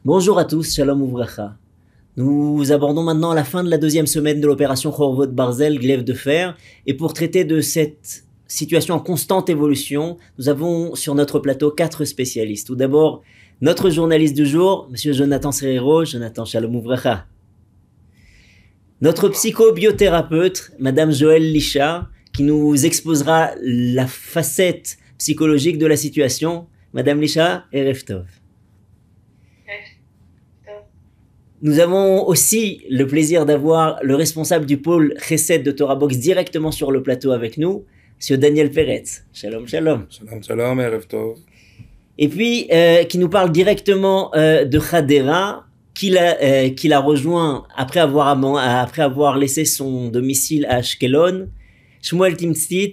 Bonjour à tous, Shalom Uvracha. Nous abordons maintenant la fin de la deuxième semaine de l'opération Chorvot Barzel, glaive de fer. Et pour traiter de cette situation en constante évolution, nous avons sur notre plateau 4 spécialistes. Tout d'abord, notre journaliste du jour, Monsieur Jonathan Serrero. Jonathan, Shalom Uvracha. Notre psychobiothérapeute, Madame Joëlle Licha, qui nous exposera la facette psychologique de la situation. Madame Licha, Erev Tov. Nous avons aussi le plaisir d'avoir le responsable du pôle Chesed de Torah Box directement sur le plateau avec nous, Monsieur Daniel Peretz. Shalom, shalom. Shalom, shalom, Erev Tov. Et puis, qui nous parle directement de Hadera, qu'il a rejoint après avoir laissé son domicile à Ashkelon. Shmuel Timstit,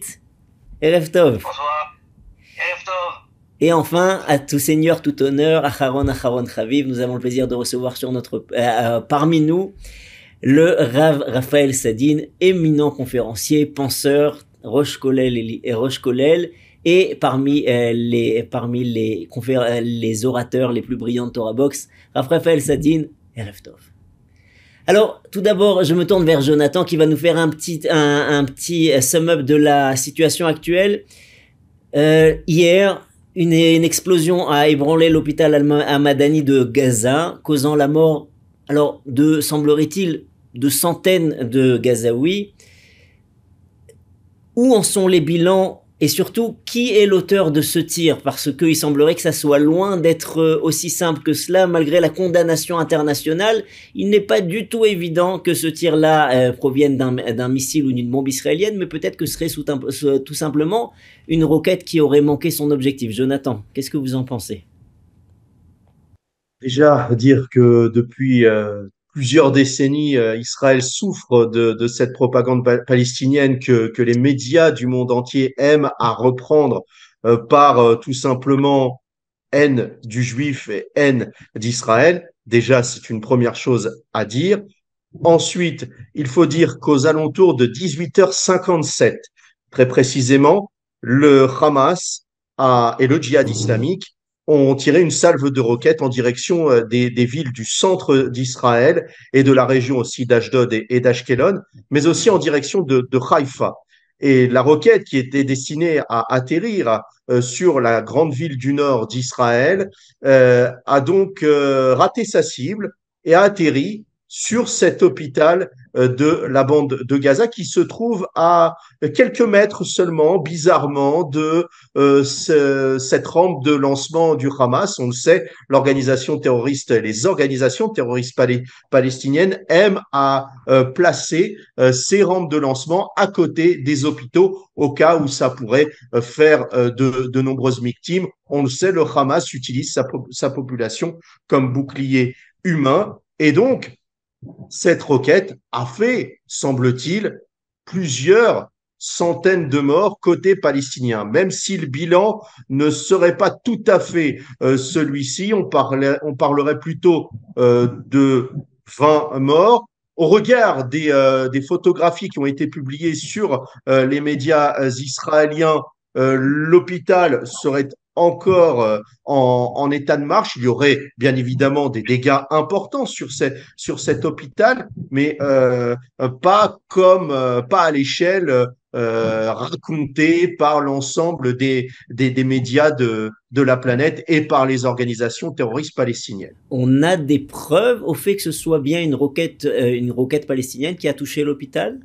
Erev Tov. Bonsoir, Erev Tov. Et enfin, à tout seigneur, tout honneur, Acharon Chaviv, nous avons le plaisir de recevoir parmi nous le Rav Raphaël Sadine, éminent conférencier, penseur, Rosh Kollel, et parmi les orateurs les plus brillants de Torah Box, Rav Raphaël Sadine, Erev Tov. Alors, tout d'abord, je me tourne vers Jonathan qui va nous faire un petit sum-up de la situation actuelle. Hier, une explosion a ébranlé l'hôpital Al-Madani de Gaza, causant la mort, semblerait-il, de centaines de Gazaouis. Où en sont les bilans et surtout, qui est l'auteur de ce tir? Parce qu'il semblerait que ça soit loin d'être aussi simple que cela, malgré la condamnation internationale. Il n'est pas du tout évident que ce tir-là provienne d'un missile ou d'une bombe israélienne, mais peut-être que ce serait tout simplement une roquette qui aurait manqué son objectif. Jonathan, qu'est-ce que vous en pensez? Déjà, dire que depuis plusieurs décennies, Israël souffre de cette propagande palestinienne que les médias du monde entier aiment à reprendre par tout simplement haine du juif et haine d'Israël. Déjà, c'est une première chose à dire. Ensuite, il faut dire qu'aux alentours de 18h57, très précisément, le Hamas et le djihad islamique ont tiré une salve de roquettes en direction des villes du centre d'Israël et de la région aussi d'Ashdod et d'Ashkelon, mais aussi en direction de Haïfa. Et la roquette qui était destinée à atterrir sur la grande ville du nord d'Israël a donc raté sa cible et a atterri sur cet hôpital de la bande de Gaza qui se trouve à quelques mètres seulement, bizarrement, de cette rampe de lancement du Hamas. On le sait, les organisations terroristes palestiniennes aiment à placer ces rampes de lancement à côté des hôpitaux au cas où ça pourrait faire de nombreuses victimes. On le sait, le Hamas utilise sa population comme bouclier humain et donc cette roquette a fait, semble-t-il, plusieurs centaines de morts côté palestinien. Même si le bilan ne serait pas tout à fait celui-ci, on parlerait plutôt de 20 morts. Au regard des photographies qui ont été publiées sur les médias israéliens, l'hôpital serait encore en état de marche. Il y aurait bien évidemment des dégâts importants sur cet hôpital, mais pas à l'échelle racontée par l'ensemble des médias de la planète et par les organisations terroristes palestiniennes. On a des preuves au fait que ce soit bien une roquette palestinienne qui a touché l'hôpital?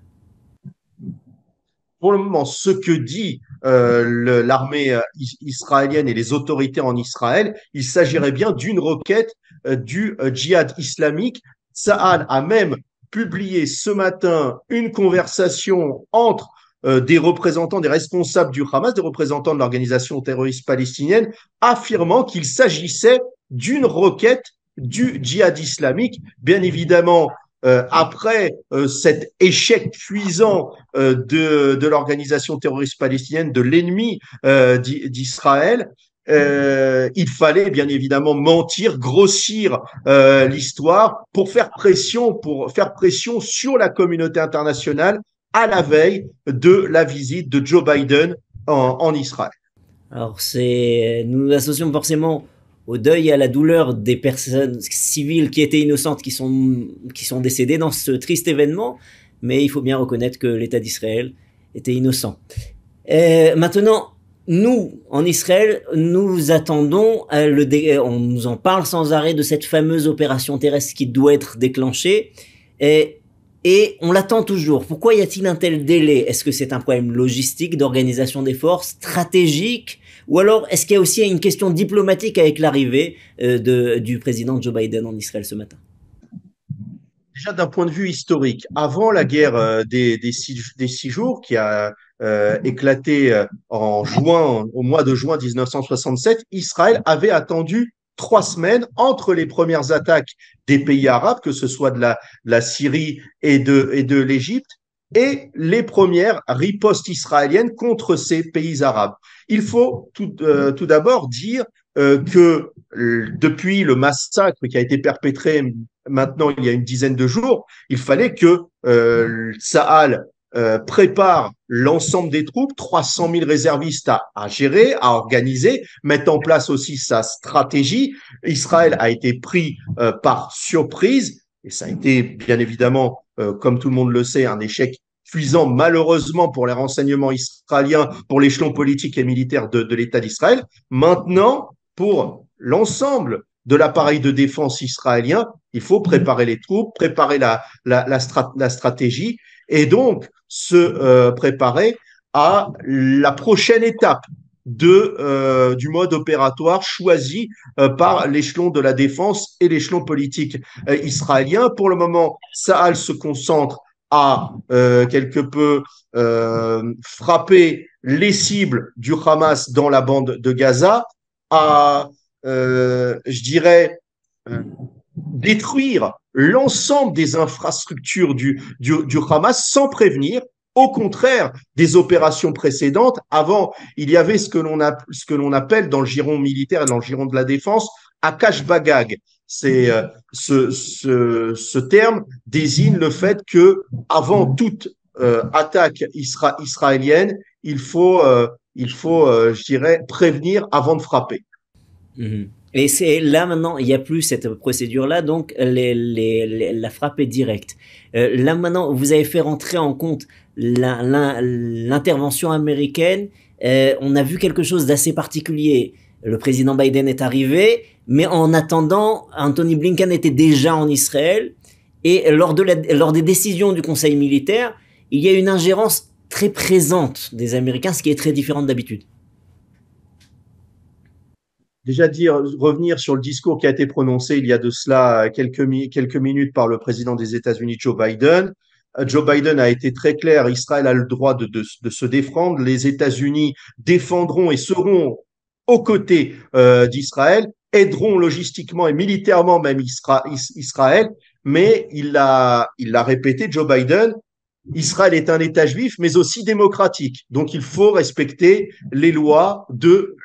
Pour le moment, ce que dit l'armée israélienne et les autorités en Israël, il s'agirait bien d'une roquette du djihad islamique. Tsahal a même publié ce matin une conversation entre des représentants, des responsables du Hamas, des représentants de l'organisation terroriste palestinienne, affirmant qu'il s'agissait d'une roquette du djihad islamique. Bien évidemment, après cet échec cuisant de l'organisation terroriste palestinienne, de l'ennemi d'Israël, il fallait bien évidemment mentir, grossir l'histoire pour faire pression sur la communauté internationale à la veille de la visite de Joe Biden en Israël. Alors nous associons forcément au deuil et à la douleur des personnes civiles qui étaient innocentes, qui sont décédées dans ce triste événement, mais il faut bien reconnaître que l'État d'Israël était innocent. Maintenant, nous, en Israël, nous attendons, on nous en parle sans arrêt de cette fameuse opération terrestre qui doit être déclenchée, et on l'attend toujours. Pourquoi y a-t-il un tel délai? Est-ce que c'est un problème logistique, d'organisation des forces, stratégique, ou alors est-ce qu'il y a aussi une question diplomatique avec l'arrivée du président Joe Biden en Israël ce matin? Déjà d'un point de vue historique, avant la guerre des 6 jours qui a éclaté au mois de juin 1967, Israël avait attendu 3 semaines entre les premières attaques des pays arabes, que ce soit de la Syrie et de l'Égypte, et les premières ripostes israéliennes contre ces pays arabes. Il faut tout d'abord dire que depuis le massacre qui a été perpétré maintenant il y a une dizaine de jours, il fallait que Tsahal prépare l'ensemble des troupes, 300 000 réservistes à gérer, à organiser, mettre en place aussi sa stratégie. Israël a été pris par surprise et ça a été bien évidemment, comme tout le monde le sait, un échec cuisant malheureusement pour les renseignements israéliens, pour l'échelon politique et militaire de l'État d'Israël. Maintenant, pour l'ensemble de l'appareil de défense israélien, il faut préparer les troupes, préparer la stratégie et donc se préparer à la prochaine étape du mode opératoire choisi par l'échelon de la défense et l'échelon politique israélien. Pour le moment, Tsahal se concentre à quelque peu frapper les cibles du Hamas dans la bande de Gaza, à je dirais, détruire l'ensemble des infrastructures du Hamas sans prévenir. Au contraire des opérations précédentes, avant, il y avait ce que l'on appelle dans le giron militaire et dans le giron de la défense, Akash Bagag. C'est ce terme désigne le fait que avant toute attaque israélienne, il faut, je dirais, prévenir avant de frapper. Mm-hmm. Et c'est là maintenant, il n'y a plus cette procédure-là, donc la frappe est directe. Là maintenant, vous avez fait rentrer en compte l'intervention américaine. On a vu quelque chose d'assez particulier. Le président Biden est arrivé, mais en attendant, Anthony Blinken était déjà en Israël. Et lors des décisions du Conseil militaire, il y a une ingérence très présente des Américains, ce qui est très différent d'habitude. Déjà revenir sur le discours qui a été prononcé il y a de cela quelques minutes par le président des États-Unis, Joe Biden. Joe Biden a été très clair, Israël a le droit de se défendre, les États-Unis défendront et seront aux côtés d'Israël, aideront logistiquement et militairement même Israël, mais il l'a répété, Joe Biden, Israël est un État juif, mais aussi démocratique. Donc, il faut respecter les lois de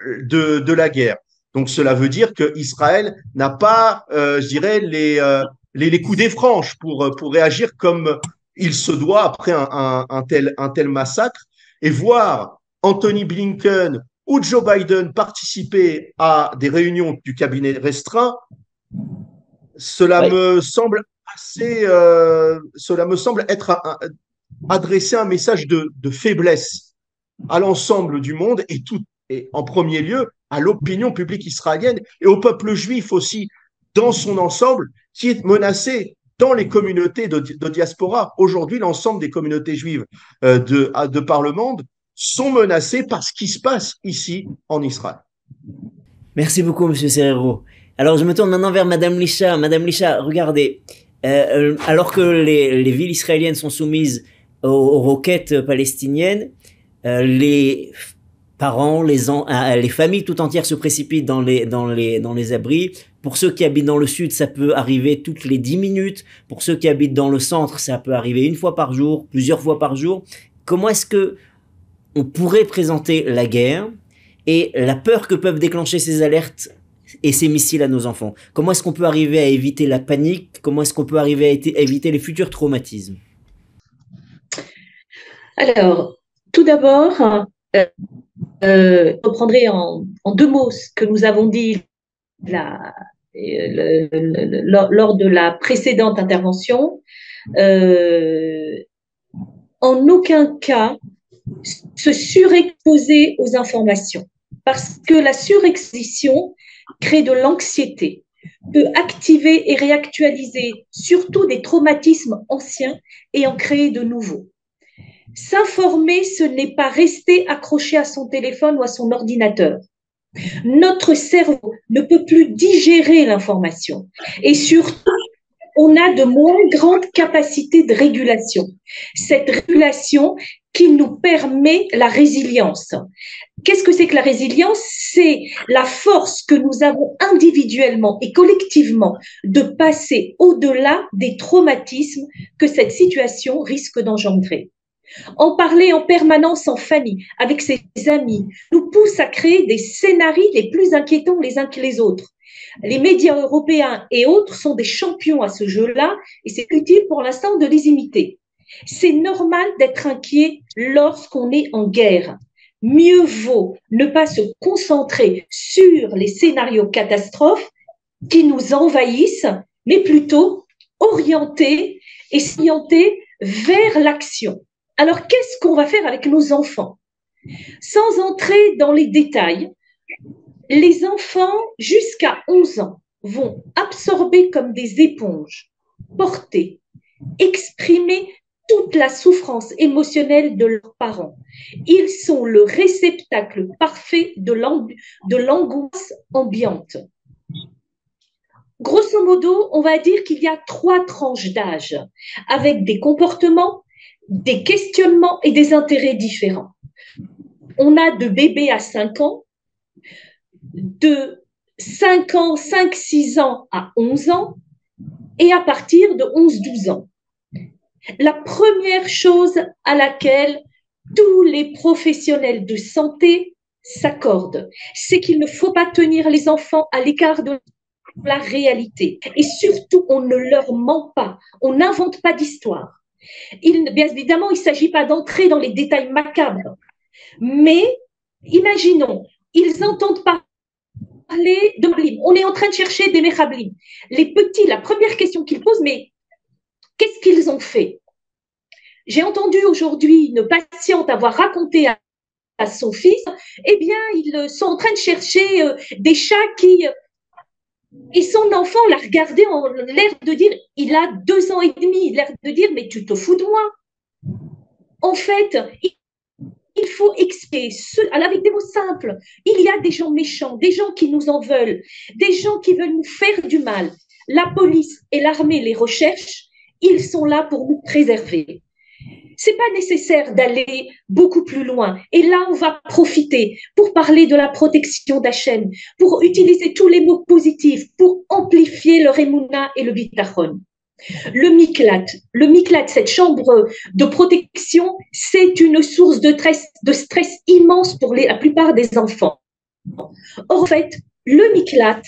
la guerre. Donc, cela veut dire que Israël n'a pas, je dirais, les coudées franches pour réagir comme il se doit après un tel massacre. Et voir Anthony Blinken ou Joe Biden participer à des réunions du cabinet restreint, cela me semble être adresser un message de faiblesse à l'ensemble du monde et en premier lieu à l'opinion publique israélienne et au peuple juif aussi dans son ensemble qui est menacé dans les communautés de diaspora. Aujourd'hui, l'ensemble des communautés juives de par le monde sont menacées par ce qui se passe ici en Israël. Merci beaucoup, Monsieur Serrero. Alors, je me tourne maintenant vers Madame Lisha. Madame Lisha, regardez, alors que les villes israéliennes sont soumises aux roquettes palestiniennes, les parents, les familles tout entières se précipitent dans les abris. Pour ceux qui habitent dans le sud, ça peut arriver toutes les 10 minutes. Pour ceux qui habitent dans le centre, ça peut arriver une fois par jour, plusieurs fois par jour. Comment est-ce que on pourrait présenter la guerre et la peur que peuvent déclencher ces alertes et ces missiles à nos enfants? Comment est-ce qu'on peut arriver à éviter la panique? Comment est-ce qu'on peut arriver à éviter les futurs traumatismes? Alors, tout d'abord, je reprendrai en 2 mots ce que nous avons dit la, lors de la précédente intervention, euh, en aucun cas se surexposer aux informations, parce que la surexposition crée de l'anxiété, peut activer et réactualiser surtout des traumatismes anciens et en créer de nouveaux. S'informer, ce n'est pas rester accroché à son téléphone ou à son ordinateur. Notre cerveau ne peut plus digérer l'information et surtout, on a de moins grandes capacités de régulation. Cette régulation qui nous permet la résilience. Qu'est-ce que c'est que la résilience? C'est la force que nous avons individuellement et collectivement de passer au-delà des traumatismes que cette situation risque d'engendrer. En parler en permanence en famille, avec ses amis, nous pousse à créer des scénarios les plus inquiétants les uns que les autres. Les médias européens et autres sont des champions à ce jeu-là et c'est utile pour l'instant de les imiter. C'est normal d'être inquiet lorsqu'on est en guerre. Mieux vaut ne pas se concentrer sur les scénarios catastrophes qui nous envahissent, mais plutôt orienter et s'orienter vers l'action. Alors, qu'est-ce qu'on va faire avec nos enfants? Sans entrer dans les détails, les enfants jusqu'à 11 ans vont absorber comme des éponges, porter, exprimer toute la souffrance émotionnelle de leurs parents. Ils sont le réceptacle parfait de l'angoisse ambiante. Grosso modo, on va dire qu'il y a 3 tranches d'âge, avec des comportements, des questionnements et des intérêts différents. On a de bébés à 5 ans, de 5 ans, 5-6 ans à 11 ans, et à partir de 11-12 ans. La première chose à laquelle tous les professionnels de santé s'accordent, c'est qu'il ne faut pas tenir les enfants à l'écart de la réalité. Et surtout, on ne leur ment pas, on n'invente pas d'histoire. Bien évidemment, il ne s'agit pas d'entrer dans les détails macabres, mais imaginons, ils entendent parler de Mechablim. On est en train de chercher des Mechablim. Les petits, la première question qu'ils posent, mais qu'est-ce qu'ils ont fait? J'ai entendu aujourd'hui une patiente avoir raconté à son fils, eh bien, ils sont en train de chercher des chats qui... Et son enfant l'a regardé en l'air de dire, il a 2 ans et demi, l'air de dire, mais tu te fous de moi. En fait, il faut expliquer, avec des mots simples, il y a des gens méchants, des gens qui nous en veulent, des gens qui veulent nous faire du mal. La police et l'armée les recherchent, ils sont là pour nous préserver. C'est pas nécessaire d'aller beaucoup plus loin. Et là, on va profiter pour parler de la protection d'Hachem, pour utiliser tous les mots positifs, pour amplifier le Emouna et le Bitachon. Le miklat, cette chambre de protection, c'est une source de stress immense pour la plupart des enfants. Or, en fait, le miklat,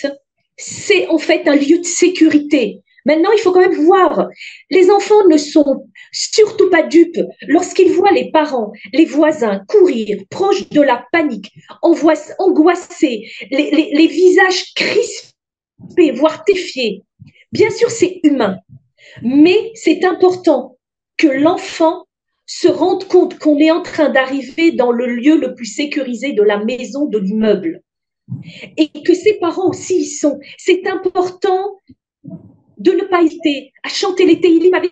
c'est en fait un lieu de sécurité. Maintenant, il faut quand même voir, les enfants ne sont surtout pas dupes lorsqu'ils voient les parents, les voisins courir, proches de la panique, angoissés, les visages crispés, voire terrifiés. Bien sûr, c'est humain, mais c'est important que l'enfant se rende compte qu'on est en train d'arriver dans le lieu le plus sécurisé de la maison, de l'immeuble. Et que ses parents aussi y sont. C'est important de ne pas hésiter à chanter les Tehillim avec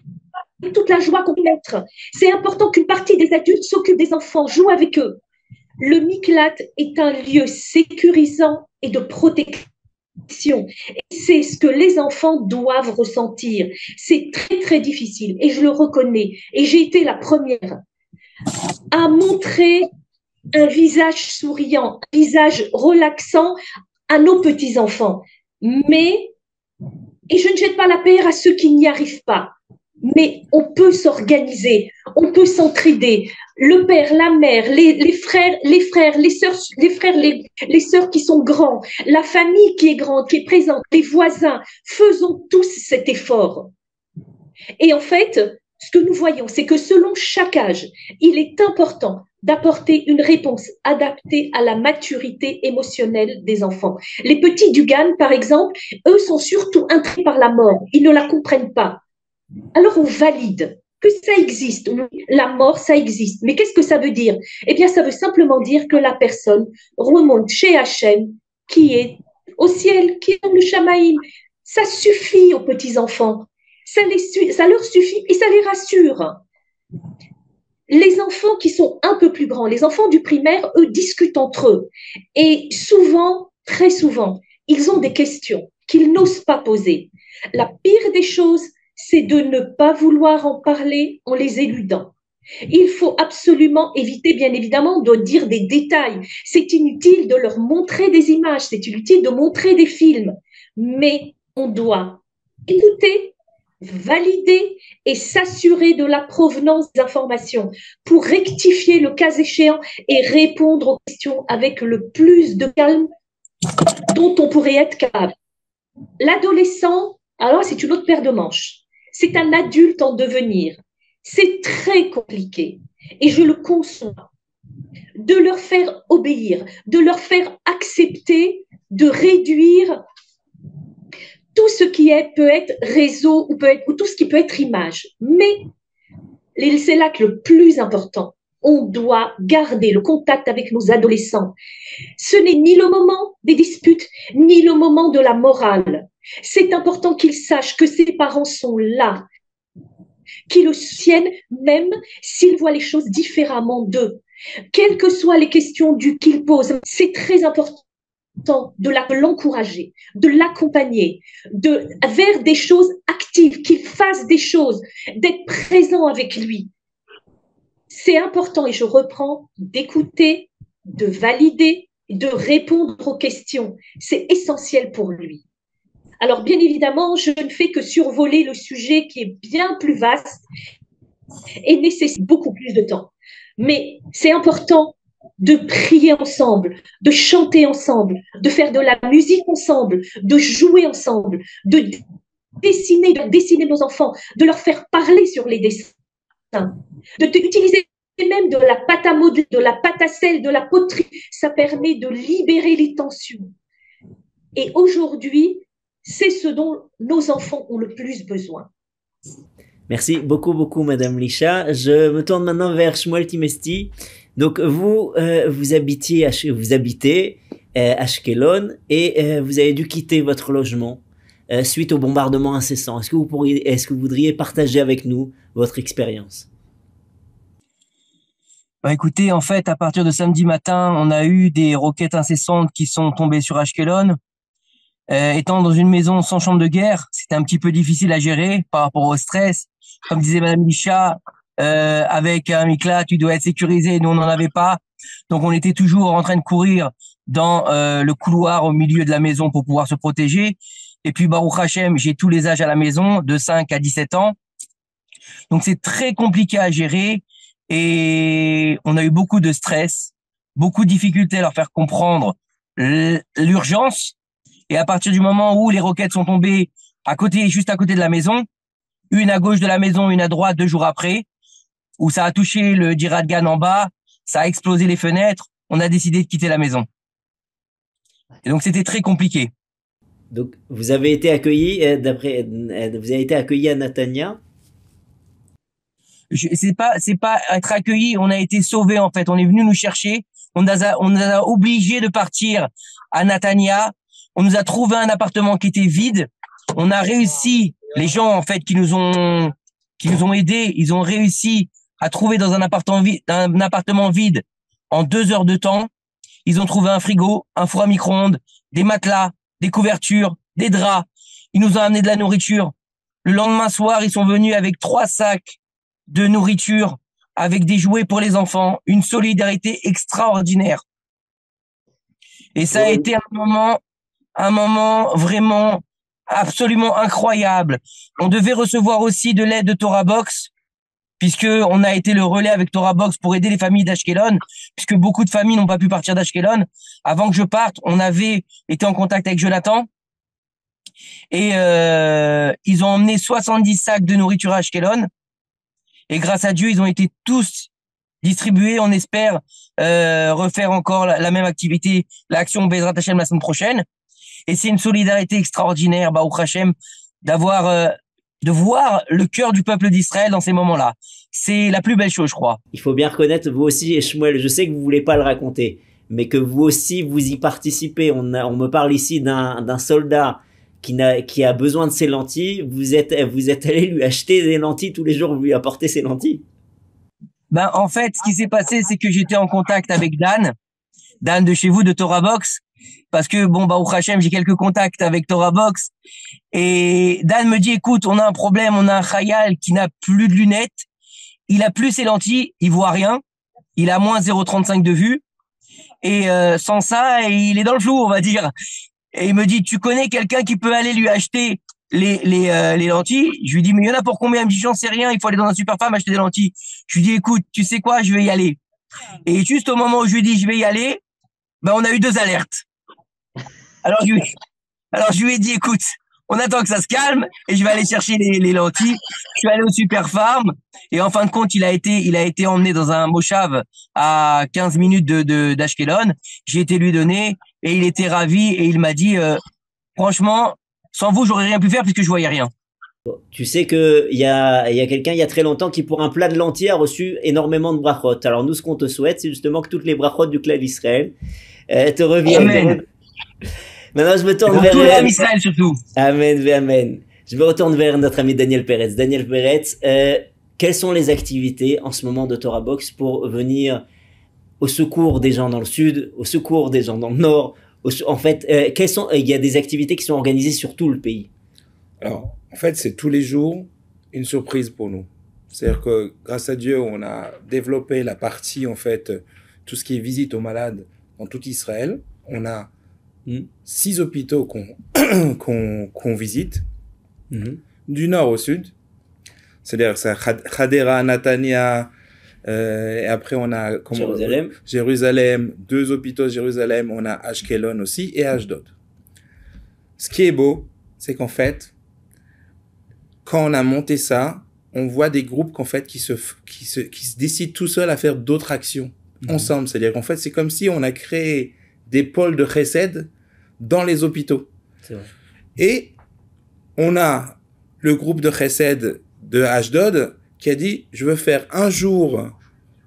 toute la joie qu'on peut mettre. C'est important qu'une partie des adultes s'occupe des enfants, joue avec eux. Le miklat est un lieu sécurisant et de protection. Et c'est ce que les enfants doivent ressentir. C'est très, très difficile et je le reconnais. Et j'ai été la première à montrer un visage souriant, un visage relaxant à nos petits-enfants. Et je ne jette pas la pierre à ceux qui n'y arrivent pas. Mais on peut s'organiser, on peut s'entraider. Le père, la mère, les frères, les sœurs qui sont grands, la famille qui est grande, qui est présente, les voisins, faisons tous cet effort. Et en fait, ce que nous voyons, c'est que selon chaque âge, il est important d'apporter une réponse adaptée à la maturité émotionnelle des enfants. Les petits du GAN, par exemple, eux sont surtout intrigués par la mort. Ils ne la comprennent pas. Alors on valide que ça existe. Oui, la mort, ça existe. Mais qu'est-ce que ça veut dire? Eh bien, ça veut simplement dire que la personne remonte chez Hachem, qui est au ciel, qui est dans le Shamaïm. Ça suffit aux petits-enfants. Ça leur suffit et ça les rassure. Les enfants qui sont un peu plus grands, les enfants du primaire, eux, discutent entre eux. Et souvent, très souvent, ils ont des questions qu'ils n'osent pas poser. La pire des choses, c'est de ne pas vouloir en parler en les éludant. Il faut absolument éviter, bien évidemment, de dire des détails. C'est inutile de leur montrer des images, c'est inutile de montrer des films. Mais on doit écouter, valider et s'assurer de la provenance des informations pour rectifier le cas échéant et répondre aux questions avec le plus de calme dont on pourrait être capable. L'adolescent, alors c'est une autre paire de manches. C'est un adulte en devenir. C'est très compliqué et je le conçois. De leur faire obéir, de leur faire accepter, de réduire tout ce qui peut être réseau ou tout ce qui peut être image. Mais c'est là que le plus important, on doit garder le contact avec nos adolescents. Ce n'est ni le moment des disputes, ni le moment de la morale. C'est important qu'ils sachent que ses parents sont là, qu'ils le soutiennent même s'ils voient les choses différemment d'eux. Quelles que soient les questions qu'ils posent, c'est très important de l'encourager, de l'accompagner, vers des choses actives, qu'il fasse des choses, d'être présent avec lui. C'est important, et je reprends, d'écouter, de valider, de répondre aux questions. C'est essentiel pour lui. Alors, bien évidemment, je ne fais que survoler le sujet qui est bien plus vaste et nécessite beaucoup plus de temps. Mais c'est important de prier ensemble, de chanter ensemble, de faire de la musique ensemble, de jouer ensemble, de dessiner nos enfants, de leur faire parler sur les dessins, d'utiliser même de la pâte à modeler, de la pâte à sel, de la poterie. Ça permet de libérer les tensions. Et aujourd'hui, c'est ce dont nos enfants ont le plus besoin. Merci beaucoup, beaucoup, Madame Lisha. Je me tourne maintenant vers Shmuel Timesti. Donc, vous habitez Ashkelon et vous avez dû quitter votre logement suite au bombardement incessant. Est-ce que vous voudriez partager avec nous votre expérience? Bah écoutez, en fait, à partir de samedi matin, on a eu des roquettes incessantes qui sont tombées sur Ashkelon. Étant dans une maison sans chambre de guerre, c'était un petit peu difficile à gérer par rapport au stress. Comme disait Madame Lisha, avec un Miklat, tu dois être sécurisé. Nous, on n'en avait pas. Donc, on était toujours en train de courir dans le couloir au milieu de la maison pour pouvoir se protéger. Et puis, Baruch Hashem, j'ai tous les âges à la maison, de 5 à 17 ans. Donc, c'est très compliqué à gérer. Et on a eu beaucoup de stress, beaucoup de difficultés à leur faire comprendre l'urgence. Et à partir du moment où les roquettes sont tombées juste à côté de la maison, une à gauche de la maison, une à droite 2 jours après, où ça a touché le Dirat Gan en bas, ça a explosé les fenêtres, on a décidé de quitter la maison. Et donc c'était très compliqué. Donc vous avez été accueilli à Natania. C'est pas être accueilli, on a été sauvés en fait. On est venu nous chercher, on nous a obligés de partir à Natania. On nous a trouvé un appartement qui était vide. On a réussi, les gens en fait qui nous ont aidés, ils ont réussi à trouver dans un appartement vide en 2 heures de temps. Ils ont trouvé un frigo, un four à micro-ondes, des matelas, des couvertures, des draps. Ils nous ont amené de la nourriture. Le lendemain soir, ils sont venus avec 3 sacs de nourriture, avec des jouets pour les enfants, une solidarité extraordinaire. Et ça a été un moment vraiment absolument incroyable. On devait recevoir aussi de l'aide de Torah Box, puisque on a été le relais avec Torah Box pour aider les familles d'Ashkelon, puisque beaucoup de familles n'ont pas pu partir d'Ashkelon. Avant que je parte, on avait été en contact avec Jonathan, et ils ont emmené 70 sacs de nourriture à Ashkelon. Et grâce à Dieu, ils ont été tous distribuer. On espère refaire encore la même activité, l'action Bezrat Hashem la semaine prochaine. Et c'est une solidarité extraordinaire, Baruch Hashem, de voir le cœur du peuple d'Israël dans ces moments-là. C'est la plus belle chose, je crois. Il faut bien reconnaître, vous aussi, et Shmuel, je sais que vous voulez pas le raconter, mais que vous aussi, vous y participez. On me parle ici d'un soldat qui a besoin de ses lentilles. Vous êtes allé lui acheter des lentilles tous les jours, vous lui apportez ses lentilles. Ben, en fait, ce qui s'est passé, c'est que j'étais en contact avec Dan de chez vous, de Torah Box, parce que, bon, Baruch Hashem, j'ai quelques contacts avec Torah Box, et Dan me dit, écoute, on a un problème, on a un chayal qui n'a plus de lunettes, il a plus ses lentilles, il voit rien, il a moins 0,35 de vue, et sans ça, il est dans le flou, on va dire. Et il me dit, tu connais quelqu'un qui peut aller lui acheter les lentilles? Je lui dis, mais il y en a pour combien? Il me dit, j'en sais rien, il faut aller dans un Superfarm acheter des lentilles. Je lui dis, écoute, tu sais quoi, je vais y aller. Et juste au moment où je lui dis, je vais y aller, ben, on a eu 2 alertes. Alors je lui ai dit, écoute, on attend que ça se calme et je vais aller chercher les lentilles. Je suis allé au Superfarm et en fin de compte, il a été emmené dans un moshav à 15 minutes d'Ashkelon. J'ai été lui donner et il était ravi et il m'a dit, franchement, sans vous, j'aurais rien pu faire puisque je voyais rien. Tu sais que il y a quelqu'un il y a très longtemps qui pour un plat de lentilles a reçu énormément de brachot. Alors nous, ce qu'on te souhaite, c'est justement que toutes les brachot du clan d'Israël te reviennent. Amen. Maintenant, je me tourne vers tout l'homme Israël surtout. Amen, amen. Je me retourne vers notre ami Daniel Peretz. Daniel Peretz, quelles sont les activités en ce moment de Torah Box pour venir au secours des gens dans le sud, au secours des gens dans le nord? En fait, il y a des activités qui sont organisées sur tout le pays. Alors, en fait, c'est tous les jours une surprise pour nous. C'est-à-dire que grâce à Dieu, on a développé la partie, en fait, tout ce qui est visite aux malades dans tout Israël. On a 6 hôpitaux qu'on visite, du nord au sud. C'est-à-dire c'est Hadera, Natania, et après on a Jérusalem, 2 hôpitaux de Jérusalem, on a Ashkelon aussi et Ashdod. Ce qui est beau, c'est qu'en fait, quand on a monté ça, on voit des groupes qu'en fait qui se décident tout seuls à faire d'autres actions ensemble. C'est-à-dire qu'en fait, c'est comme si on a créé des pôles de chesed dans les hôpitaux. C'est vrai. Et on a le groupe de chesed de Ashdod qui a dit, je veux faire un jour,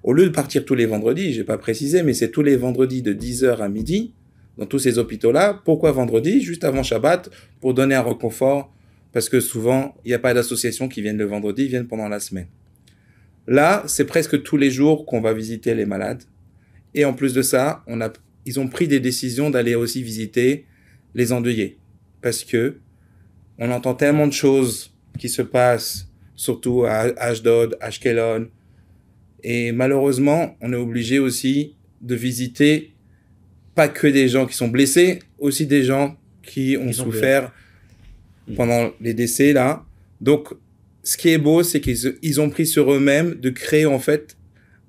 au lieu de partir tous les vendredis, j'ai pas précisé, mais c'est tous les vendredis de 10h à midi, dans tous ces hôpitaux-là. Pourquoi vendredi? Juste avant Shabbat, pour donner un réconfort, parce que souvent, il n'y a pas d'associations qui viennent le vendredi, ils viennent pendant la semaine. Là, c'est presque tous les jours qu'on va visiter les malades. Et en plus de ça, ils ont pris des décisions d'aller aussi visiter les endeuillés. Parce que on entend tellement de choses qui se passent, surtout à Ashdod, Ashkelon. Et malheureusement, on est obligé aussi de visiter pas que des gens qui sont blessés, aussi des gens qui ont souffert pendant les décès, là. Donc, ce qui est beau, c'est qu'ils ont pris sur eux-mêmes de créer, en fait,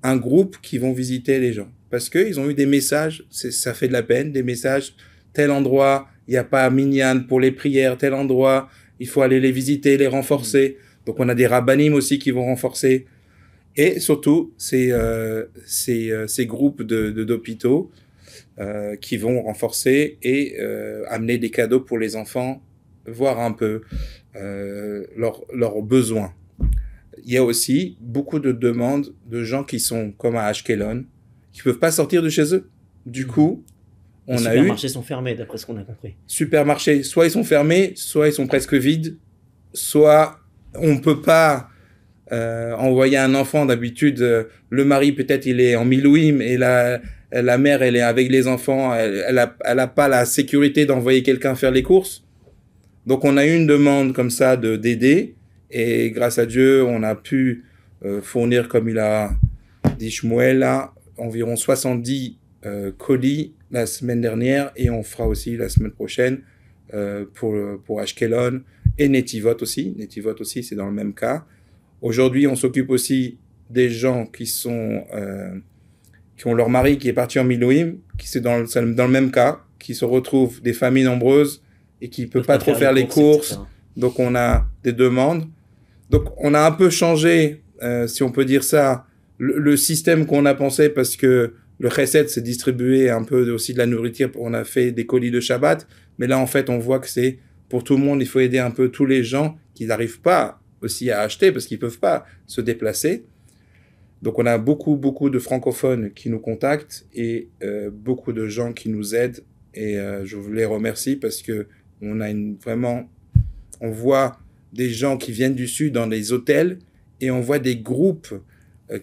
un groupe qui vont visiter les gens. Parce qu'ils ont eu des messages, ça fait de la peine, des messages, tel endroit, il n'y a pas minyan pour les prières, tel endroit, il faut aller les visiter, les renforcer. Donc on a des rabbanim aussi qui vont renforcer. Et surtout, ces groupes d'hôpitaux qui vont renforcer et amener des cadeaux pour les enfants, voir un peu leurs besoins. Il y a aussi beaucoup de demandes de gens qui sont comme à Ashkelon, qui peuvent pas sortir de chez eux. Du coup, les supermarchés sont fermés, d'après ce qu'on a compris. Supermarchés, soit ils sont fermés, soit ils sont presque vides, soit on peut pas envoyer un enfant. D'habitude, le mari peut-être il est en milouim et la mère elle est avec les enfants, elle a pas la sécurité d'envoyer quelqu'un faire les courses. Donc on a eu une demande comme ça d'aider et grâce à Dieu on a pu fournir, comme il a dit Shmuel là, environ 70 colis la semaine dernière et on fera aussi la semaine prochaine pour Ashkelon et Netivot aussi. Netivot aussi, c'est dans le même cas. Aujourd'hui, on s'occupe aussi des gens qui ont leur mari qui est parti en Milouim, qui c'est dans le même cas, qui se retrouvent des familles nombreuses et qui ne peuvent pas trop faire les courses. Etc. Donc, on a des demandes. Donc, on a un peu changé, si on peut dire ça, le système qu'on a pensé, parce que le chesed s'est distribué un peu aussi de la nourriture, on a fait des colis de Shabbat, mais là en fait on voit que c'est pour tout le monde, il faut aider un peu tous les gens qui n'arrivent pas aussi à acheter parce qu'ils peuvent pas se déplacer. Donc on a beaucoup de francophones qui nous contactent et beaucoup de gens qui nous aident et je vous les remercie parce que on a vraiment, on voit des gens qui viennent du sud dans des hôtels et on voit des groupes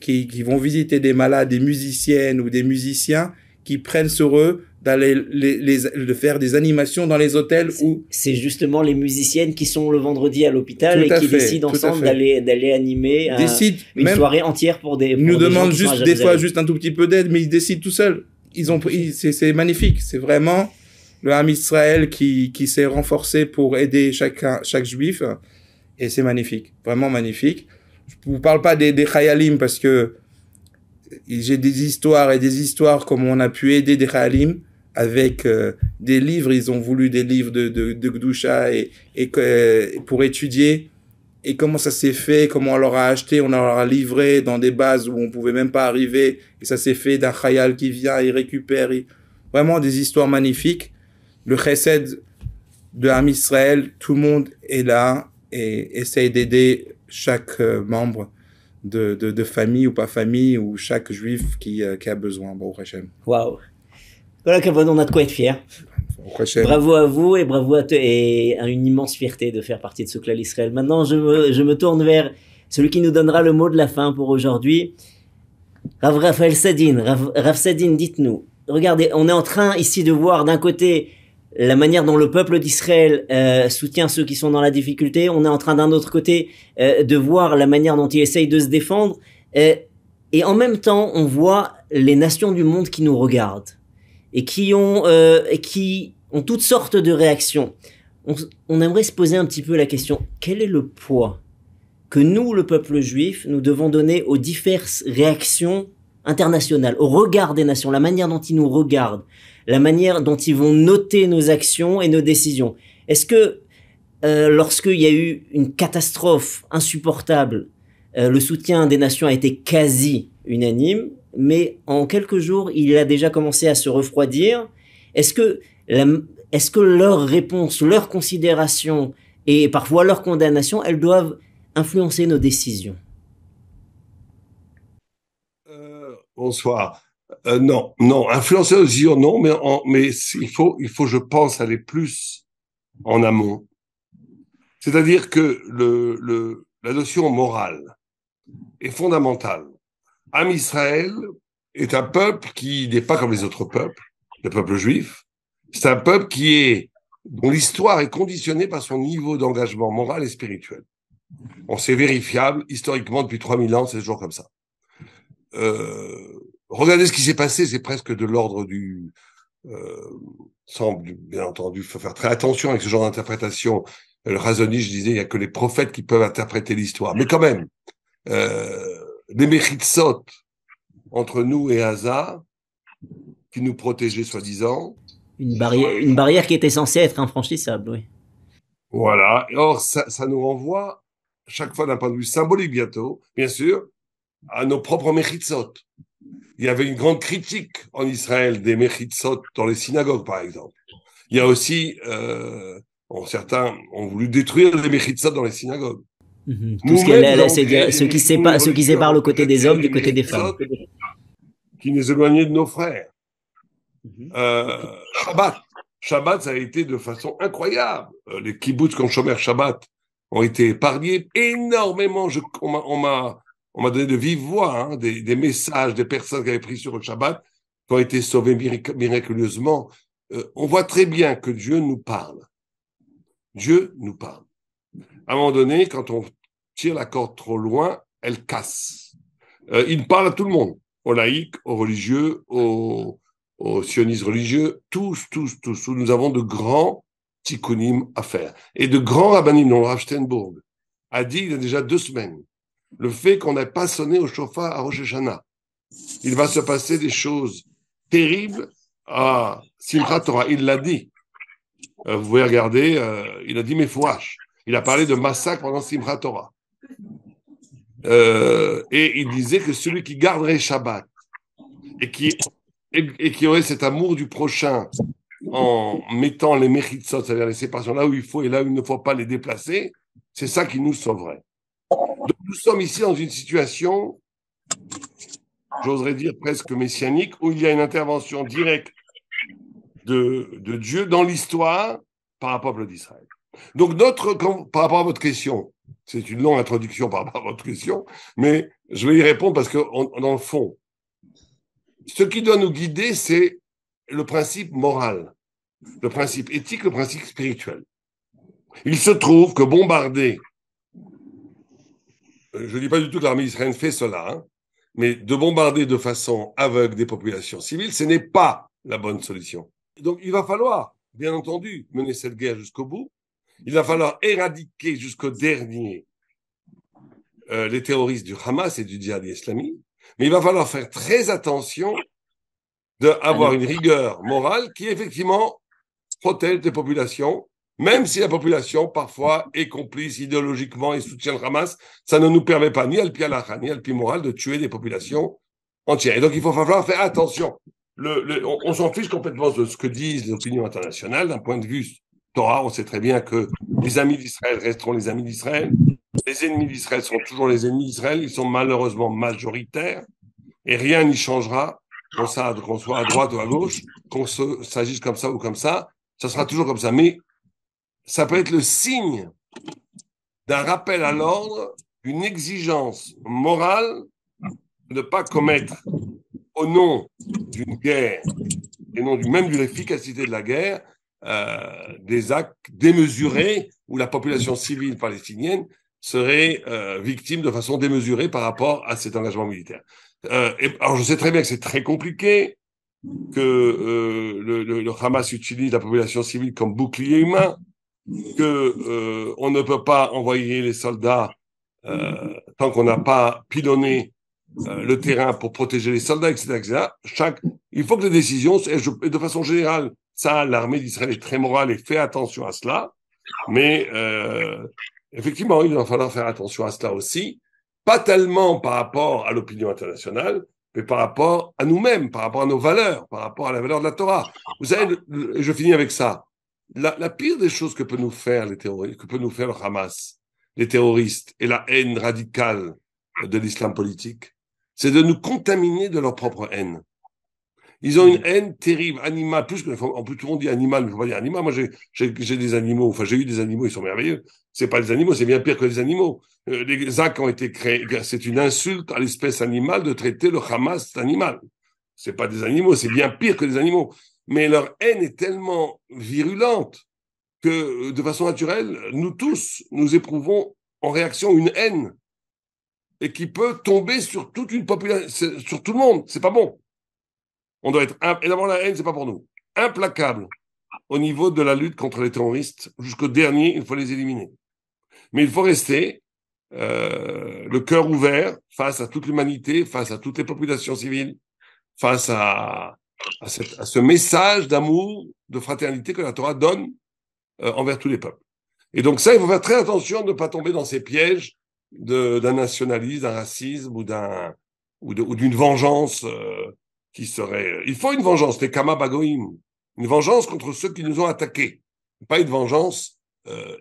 qui vont visiter des malades, des musiciennes ou des musiciens qui prennent sur eux d'aller de faire des animations dans les hôtels où c'est justement les musiciennes qui sont le vendredi à l'hôpital Tout et à qui fait, décident tout à ensemble fait. d'aller animer une même soirée entière pour des ils nous pour des gens demandent qui sont à juste des fois Jérusalem. juste un tout petit peu d'aide, mais ils décident tout seuls. Ils ont c'est magnifique, c'est vraiment le Ham Israël qui s'est renforcé pour aider chaque juif et c'est magnifique, vraiment magnifique. Je vous parle pas des Chayalim parce que j'ai des histoires et des histoires comme on a pu aider des Chayalim avec des livres, ils ont voulu des livres de Gdusha et pour étudier et comment ça s'est fait, comment on leur a acheté, on leur a livré dans des bases où on pouvait même pas arriver et ça s'est fait d'un Chayal qui vient, il récupère, vraiment des histoires magnifiques. Le chesed de Ham Israël, tout le monde est là et essaye d'aider chaque membre de famille ou pas famille ou chaque juif qui a besoin. Bon, Hashem. Waouh. Voilà, Kavod, on a de quoi être fier. Hashem. Bravo à vous et bravo à toi et une immense fierté de faire partie de ce clan Israël. Maintenant, je me tourne vers celui qui nous donnera le mot de la fin pour aujourd'hui. Rav Raphaël Sadine. Rav Sadine, dites-nous. Regardez, on est en train ici de voir d'un côté la manière dont le peuple d'Israël soutient ceux qui sont dans la difficulté. On est en train d'un autre côté de voir la manière dont il essaye de se défendre. Et en même temps, on voit les nations du monde qui nous regardent et qui ont toutes sortes de réactions. On aimerait se poser un petit peu la question, quel est le poids que nous, le peuple juif, nous devons donner aux diverses réactions internationales, au regard des nations, la manière dont ils nous regardent, la manière dont ils vont noter nos actions et nos décisions. Est-ce que lorsqu'il y a eu une catastrophe insupportable, le soutien des nations a été quasi unanime, mais en quelques jours, il a déjà commencé à se refroidir. Est-ce que leurs réponses, leurs considérations et parfois leurs condamnations, elles doivent influencer nos décisions? Bonsoir. Non, influencer nos décisions, non, mais il faut, je pense, aller plus en amont. C'est-à-dire que la notion morale est fondamentale. Ham Israël est un peuple qui n'est pas comme les autres peuples, le peuple juif. C'est un peuple dont l'histoire est conditionnée par son niveau d'engagement moral et spirituel. On sait vérifiable, historiquement, depuis 3000 ans, c'est toujours comme ça. Regardez ce qui s'est passé, c'est presque de l'ordre du... bien entendu, il faut faire très attention avec ce genre d'interprétation. Le Razoni, je disais, il n'y a que les prophètes qui peuvent interpréter l'histoire. Mais quand même, les Mechitzot entre nous et Haza, qui nous protégeaient soi-disant. Une barrière qui était censée être infranchissable, oui. Voilà. Or, ça nous renvoie, chaque fois d'un point de vue symbolique bientôt, bien sûr, à nos propres Mechitzot. Il y avait une grande critique en Israël des Mechitzot dans les synagogues, par exemple. Il y a aussi, certains ont voulu détruire les Mechitzot dans les synagogues. Tout ce qui sépare le côté des hommes du côté des femmes. Qui nous éloignait de nos frères. Shabbat, ça a été de façon incroyable. Les kibbutz comme Shomer Shabbat ont été épargnés énormément. On m'a donné de vive voix des messages des personnes qui avaient pris sur le Shabbat, qui ont été sauvées miraculeusement. On voit très bien que Dieu nous parle. Dieu nous parle. À un moment donné, quand on tire la corde trop loin, elle casse. Il parle à tout le monde, aux laïcs, aux religieux, aux sionistes religieux, tous. Nous avons de grands tikkunim à faire. Et de grands rabbinim, dont Rav Steinburg a dit il y a déjà 2 semaines, le fait qu'on n'ait pas sonné au shofar à Rosh Hashanah, il va se passer des choses terribles à Simchat Torah. Il l'a dit. Vous pouvez regarder, il a dit Mefouach. Il a parlé de massacre pendant Simchat Torah. Et il disait que celui qui garderait Shabbat et qui aurait cet amour du prochain en mettant les mechitsot, c'est-à-dire les séparations là où il faut et là où il ne faut pas les déplacer, c'est ça qui nous sauverait. Donc nous sommes ici dans une situation, j'oserais dire presque messianique, où il y a une intervention directe de Dieu dans l'histoire par rapport au peuple d'Israël. Donc par rapport à votre question, c'est une longue introduction par rapport à votre question, mais je vais y répondre parce que dans le fond, ce qui doit nous guider, c'est le principe moral, le principe éthique, le principe spirituel. Il se trouve que bombarder, je ne dis pas du tout que l'armée israélienne fait cela, hein, mais de bombarder de façon aveugle des populations civiles, ce n'est pas la bonne solution. Donc il va falloir, bien entendu, mener cette guerre jusqu'au bout. Il va falloir éradiquer jusqu'au dernier les terroristes du Hamas et du djihad islamique, mais il va falloir faire très attention d'avoir une rigueur morale qui effectivement protège les populations, même si la population parfois est complice idéologiquement et soutient le Hamas, ça ne nous permet pas ni al-pi halakha, ni al-pi moral de tuer des populations entières. Et donc il va falloir faire attention. On s'en fiche complètement de ce que disent les opinions internationales. D'un point de vue Torah, on sait très bien que les amis d'Israël resteront les amis d'Israël. Les ennemis d'Israël sont toujours les ennemis d'Israël. Ils sont malheureusement majoritaires. Et rien n'y changera, qu'on soit à droite ou à gauche, qu'on s'agisse comme ça ou comme ça. Ça sera toujours comme ça. Mais ça peut être le signe d'un rappel à l'ordre, d'une exigence morale de ne pas commettre au nom d'une guerre et non même de l'efficacité de la guerre, des actes démesurés où la population civile palestinienne serait victime de façon démesurée par rapport à cet engagement militaire. Alors je sais très bien que c'est très compliqué, que le Hamas utilise la population civile comme bouclier humain, que on ne peut pas envoyer les soldats tant qu'on n'a pas pilonné le terrain pour protéger les soldats, etc., etc. Il faut que les décisions, et de façon générale, ça, l'armée d'Israël est très morale et fait attention à cela, mais effectivement, il va falloir faire attention à cela aussi, pas tellement par rapport à l'opinion internationale, mais par rapport à nous-mêmes, par rapport à nos valeurs, par rapport à la valeur de la Torah. Vous savez, je finis avec ça. La pire des choses que peut nous faire les terroristes, que peut nous faire le Hamas, les terroristes, et la haine radicale de l'islam politique, c'est de nous contaminer de leur propre haine. Ils ont une haine terrible, animale, en plus tout le monde dit animal, mais il ne faut pas dire animal. Moi, j'ai des animaux, enfin j'ai eu des animaux, ils sont merveilleux. C'est pas des animaux, c'est bien pire que des animaux. Les actes ont été créés, c'est une insulte à l'espèce animale de traiter le Hamas d'animal. C'est pas des animaux, c'est bien pire que des animaux. Mais leur haine est tellement virulente que, de façon naturelle, nous tous, nous éprouvons en réaction une haine et qui peut tomber sur toute une population, sur tout le monde. C'est pas bon. On doit être, et d'abord la haine, c'est pas pour nous, implacable au niveau de la lutte contre les terroristes. Jusqu'au dernier, il faut les éliminer. Mais il faut rester le cœur ouvert face à toute l'humanité, face à toutes les populations civiles, face à ce message d'amour, de fraternité que la Torah donne envers tous les peuples. Et donc ça, il faut faire très attention de ne pas tomber dans ces pièges d'un nationalisme, d'un racisme ou d'une vengeance qui serait... Il faut une vengeance, les Kama Bagoïm, une vengeance contre ceux qui nous ont attaqués, pas une vengeance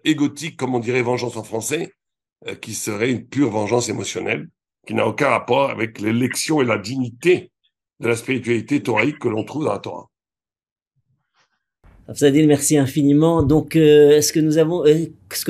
égotique, comme on dirait vengeance en français, qui serait une pure vengeance émotionnelle, qui n'a aucun rapport avec l'élection et la dignité de la spiritualité thoraïque que l'on trouve dans la Torah. Afzadil, merci infiniment. Donc, ce que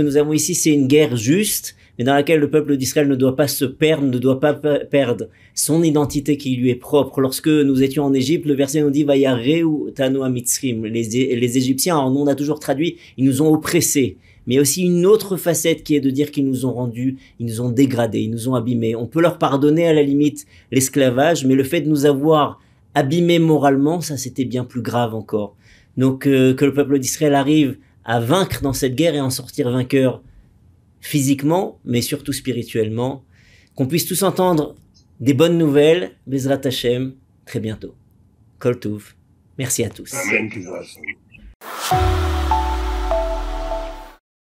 nous avons ici, c'est une guerre juste, mais dans laquelle le peuple d'Israël ne doit pas se perdre, ne doit pas perdre son identité qui lui est propre. Lorsque nous étions en Égypte, le verset nous dit Vayareu tanu hamitzrim. Les Égyptiens, on a toujours traduit, ils nous ont oppressés. Mais il y a aussi une autre facette qui est de dire qu'ils nous ont rendus, ils nous ont dégradés, ils nous ont abîmés. On peut leur pardonner à la limite l'esclavage, mais le fait de nous avoir abîmés moralement, ça c'était bien plus grave encore. Donc que le peuple d'Israël arrive à vaincre dans cette guerre et en sortir vainqueur physiquement, mais surtout spirituellement. Qu'on puisse tous entendre des bonnes nouvelles, Bezrat Hashem, très bientôt. Kol Tov. Merci à tous. Amen.